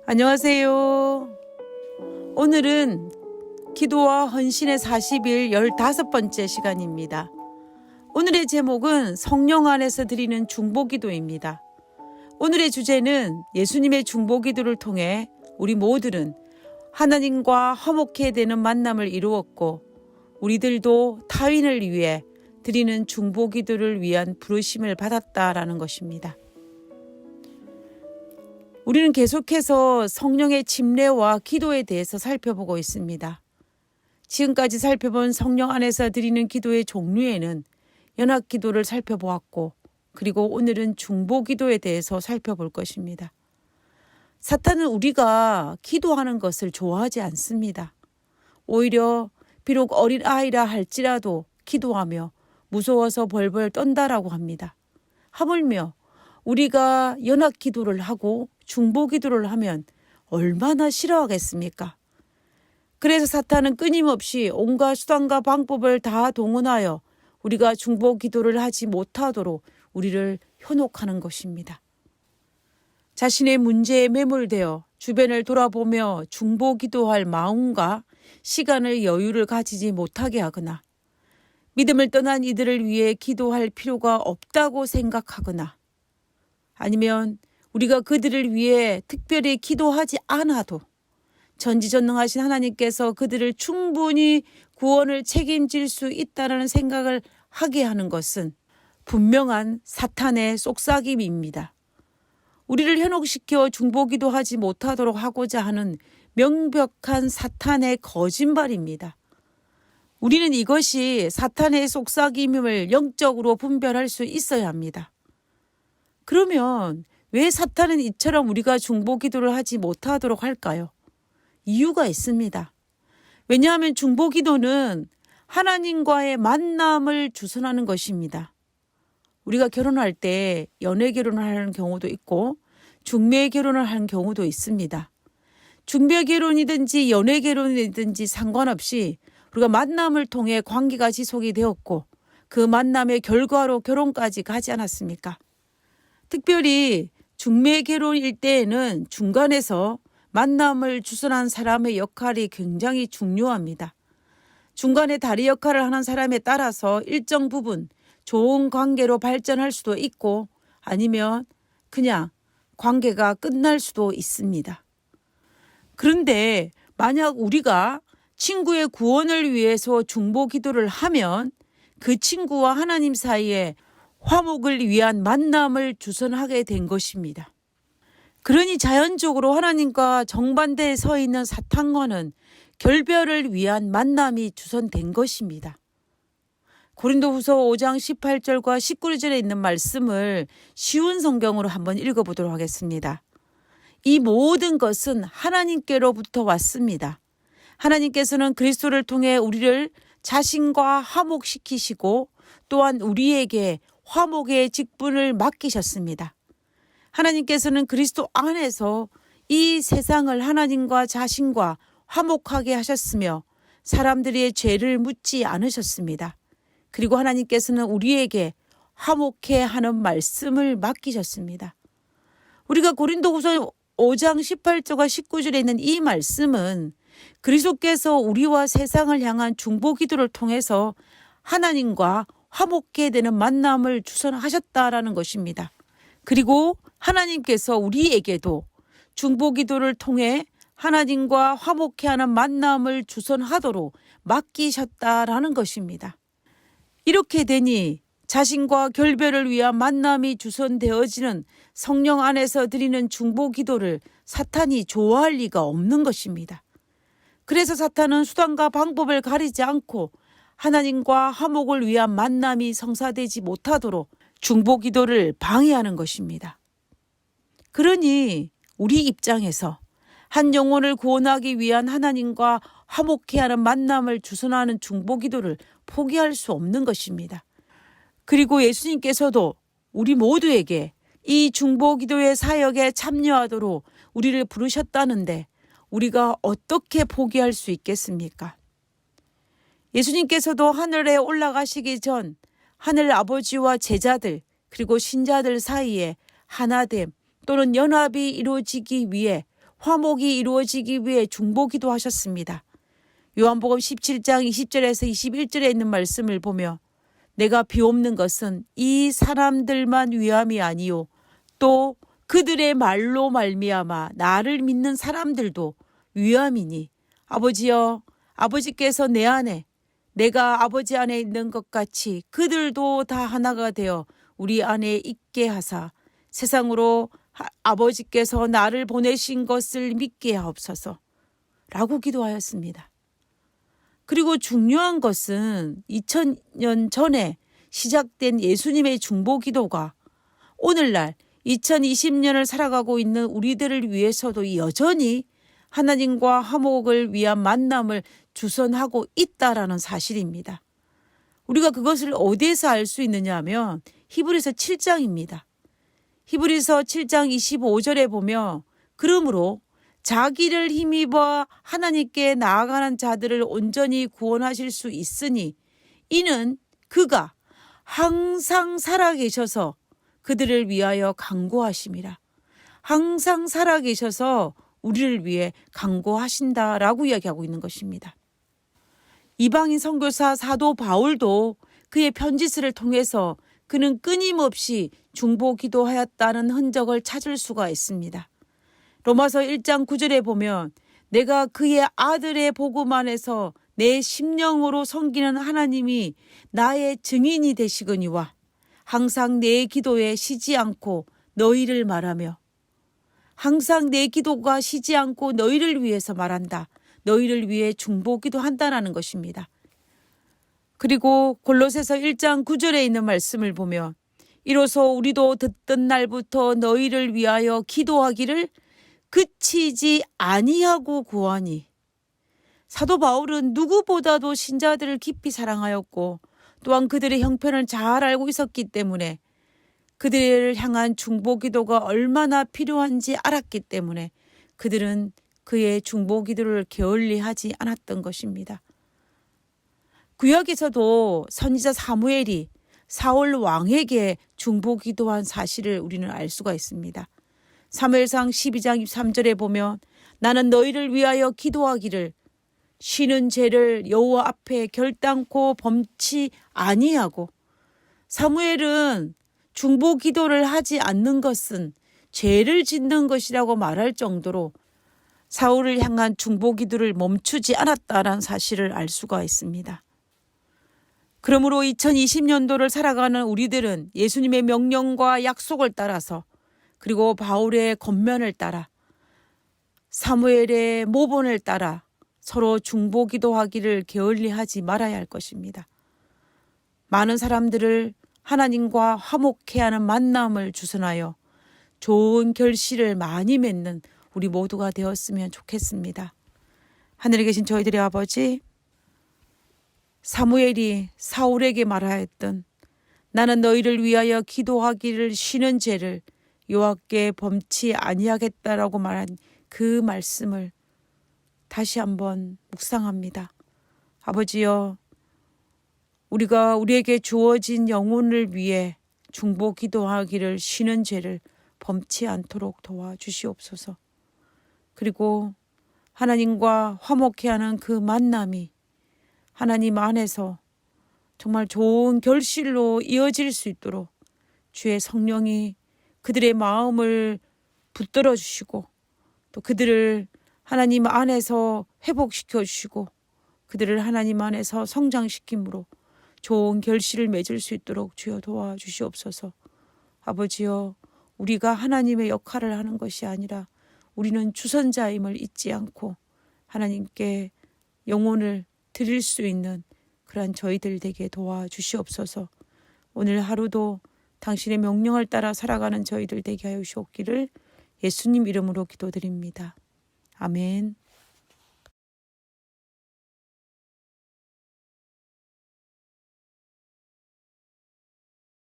안녕하세요. 오늘은 기도와 헌신의 40일 15번째 시간입니다. 오늘의 제목은 성령 안에서 드리는 중보기도입니다. 오늘의 주제는 예수님의 중보기도를 통해 우리 모두는 하나님과 화목해야 되는 만남을 이루었고 우리들도 타인을 위해 드리는 중보기도를 위한 부르심을 받았다라는 것입니다. 우리는 계속해서 성령의 침례와 기도에 대해서 살펴보고 있습니다. 지금까지 살펴본 성령 안에서 드리는 기도의 종류에는 연합기도를 살펴보았고 그리고 오늘은 중보기도에 대해서 살펴볼 것입니다. 사탄은 우리가 기도하는 것을 좋아하지 않습니다. 오히려 비록 어린 아이라 할지라도 기도하며 무서워서 벌벌 떤다라고 합니다. 하물며 우리가 연합기도를 하고 중보기도를 하면 얼마나 싫어하겠습니까? 그래서 사탄은 끊임없이 온갖 수단과 방법을 다 동원하여 우리가 중보기도를 하지 못하도록 우리를 현혹하는 것입니다. 자신의 문제에 매몰되어 주변을 돌아보며 중보기도할 마음과 시간을 여유를 가지지 못하게 하거나 믿음을 떠난 이들을 위해 기도할 필요가 없다고 생각하거나 아니면 우리가 그들을 위해 특별히 기도하지 않아도 전지전능하신 하나님께서 그들을 충분히 구원을 책임질 수 있다는 생각을 하게 하는 것은 분명한 사탄의 속삭임입니다. 우리를 현혹시켜 중보기도하지 못하도록 하고자 하는 명백한 사탄의 거짓말입니다. 우리는 이것이 사탄의 속삭임임을 영적으로 분별할 수 있어야 합니다. 그러면 왜 사탄은 이처럼 우리가 중보기도를 하지 못하도록 할까요? 이유가 있습니다. 왜냐하면 중보기도는 하나님과의 만남을 주선하는 것입니다. 우리가 결혼할 때 연애 결혼을 하는 경우도 있고 중매 결혼을 하는 경우도 있습니다. 중매 결혼이든지 연애 결혼이든지 상관없이 우리가 만남을 통해 관계가 지속이 되었고 그 만남의 결과로 결혼까지 가지 않았습니까? 특별히 중매 결혼일 때에는 중간에서 만남을 주선한 사람의 역할이 굉장히 중요합니다. 중간에 다리 역할을 하는 사람에 따라서 일정 부분 좋은 관계로 발전할 수도 있고 아니면 그냥 관계가 끝날 수도 있습니다. 그런데 만약 우리가 친구의 구원을 위해서 중보기도를 하면 그 친구와 하나님 사이에 화목을 위한 만남을 주선하게 된 것입니다. 그러니 자연적으로 하나님과 정반대에 서 있는 사탄과는 결별을 위한 만남이 주선된 것입니다. 고린도후서 5장 18절과 19절에 있는 말씀을 쉬운 성경으로 한번 읽어보도록 하겠습니다. 이 모든 것은 하나님께로부터 왔습니다. 하나님께서는 그리스도를 통해 우리를 자신과 화목시키시고 또한 우리에게 화목의 직분을 맡기셨습니다. 하나님께서는 그리스도 안에서 이 세상을 하나님과 자신과 화목하게 하셨으며 사람들의 죄를 묻지 않으셨습니다. 그리고 하나님께서는 우리에게 화목해 하는 말씀을 맡기셨습니다. 우리가 고린도후서 5장 18절과 19절에 있는 이 말씀은 그리스도께서 우리와 세상을 향한 중보기도를 통해서 하나님과 화목해 되는 만남을 주선하셨다라는 것입니다. 그리고 하나님께서 우리에게도 중보기도를 통해 하나님과 화목해 하는 만남을 주선하도록 맡기셨다라는 것입니다. 이렇게 되니 자신과 결별을 위한 만남이 주선되어지는 성령 안에서 드리는 중보기도를 사탄이 좋아할 리가 없는 것입니다. 그래서 사탄은 수단과 방법을 가리지 않고 하나님과 화목을 위한 만남이 성사되지 못하도록 중보기도를 방해하는 것입니다. 그러니 우리 입장에서 한 영혼을 구원하기 위한 하나님과 화목해 하는 만남을 주선하는 중보기도를 포기할 수 없는 것입니다. 그리고 예수님께서도 우리 모두에게 이 중보기도의 사역에 참여하도록 우리를 부르셨다는데 우리가 어떻게 포기할 수 있겠습니까? 예수님께서도 하늘에 올라가시기 전 하늘 아버지와 제자들 그리고 신자들 사이에 하나됨 또는 연합이 이루어지기 위해 화목이 이루어지기 위해 중보기도 하셨습니다. 요한복음 17장 20절에서 21절에 있는 말씀을 보며 내가 비옵는 것은 이 사람들만 위함이 아니요 또 그들의 말로 말미암아 나를 믿는 사람들도 위함이니 아버지여 아버지께서 내 안에 내가 아버지 안에 있는 것 같이 그들도 다 하나가 되어 우리 안에 있게 하사 세상으로 아버지께서 나를 보내신 것을 믿게 하옵소서 라고 기도하였습니다. 그리고 중요한 것은 2000년 전에 시작된 예수님의 중보기도가 오늘날 2020년을 살아가고 있는 우리들을 위해서도 여전히 하나님과 화목을 위한 만남을 주선하고 있다라는 사실입니다. 우리가 그것을 어디에서 알 수 있느냐 하면 히브리서 7장입니다. 히브리서 7장 25절에 보며 그러므로 자기를 힘입어 하나님께 나아가는 자들을 온전히 구원하실 수 있으니 이는 그가 항상 살아계셔서 그들을 위하여 간구하심이라. 항상 살아계셔서 우리를 위해 간구하신다라고 이야기하고 있는 것입니다. 이방인 선교사 사도 바울도 그의 편지서를 통해서 그는 끊임없이 중보기도하였다는 흔적을 찾을 수가 있습니다. 로마서 1장 9절에 보면 내가 그의 아들의 복음 안에서 내 심령으로 섬기는 하나님이 나의 증인이 되시거니와 항상 내 기도에 쉬지 않고 너희를 말하며 항상 내 기도가 쉬지 않고 너희를 위해서 말한다. 너희를 위해 중보기도한다라는 것입니다. 그리고 골로새서 1장 9절에 있는 말씀을 보면 이로써 우리도 듣던 날부터 너희를 위하여 기도하기를 그치지 아니하고 구하니. 사도 바울은 누구보다도 신자들을 깊이 사랑하였고 또한 그들의 형편을 잘 알고 있었기 때문에 그들을 향한 중보기도가 얼마나 필요한지 알았기 때문에 그들은 그의 중보기도를 게을리하지 않았던 것입니다. 구약에서도 선지자 사무엘이 사울 왕에게 중보기도한 사실을 우리는 알 수가 있습니다. 사무엘상 12장 23절에 보면 나는 너희를 위하여 기도하기를 쉬는 죄를 여호와 앞에 결단코 범치 아니하고 사무엘은 중보기도를 하지 않는 것은 죄를 짓는 것이라고 말할 정도로 사울을 향한 중보기도를 멈추지 않았다는 사실을 알 수가 있습니다. 그러므로 2020년도를 살아가는 우리들은 예수님의 명령과 약속을 따라서 그리고 바울의 권면을 따라 사무엘의 모본을 따라 서로 중보기도하기를 게을리하지 말아야 할 것입니다. 많은 사람들을 하나님과 화목해 하는 만남을 주선하여 좋은 결실을 많이 맺는 우리 모두가 되었으면 좋겠습니다. 하늘에 계신 저희들의 아버지, 사무엘이 사울에게 말하였던 나는 너희를 위하여 기도하기를 쉬는 죄를 여호와께 범치 아니하겠다라고 말한 그 말씀을 다시 한번 묵상합니다. 아버지여, 우리가 우리에게 주어진 영혼을 위해 중보기도하기를 쉬는 죄를 범치 않도록 도와주시옵소서. 그리고 하나님과 화목해 하는 그 만남이 하나님 안에서 정말 좋은 결실로 이어질 수 있도록 주의 성령이 그들의 마음을 붙들어 주시고 또 그들을 하나님 안에서 회복시켜 주시고 그들을 하나님 안에서 성장시킴으로 좋은 결실을 맺을 수 있도록 주여 도와주시옵소서. 아버지여, 우리가 하나님의 역할을 하는 것이 아니라 우리는 주선자임을 잊지 않고 하나님께 영혼을 드릴 수 있는 그러한 저희들 되게 도와주시옵소서. 오늘 하루도 당신의 명령을 따라 살아가는 저희들 되게 하여 주옵기를 예수님 이름으로 기도드립니다. 아멘.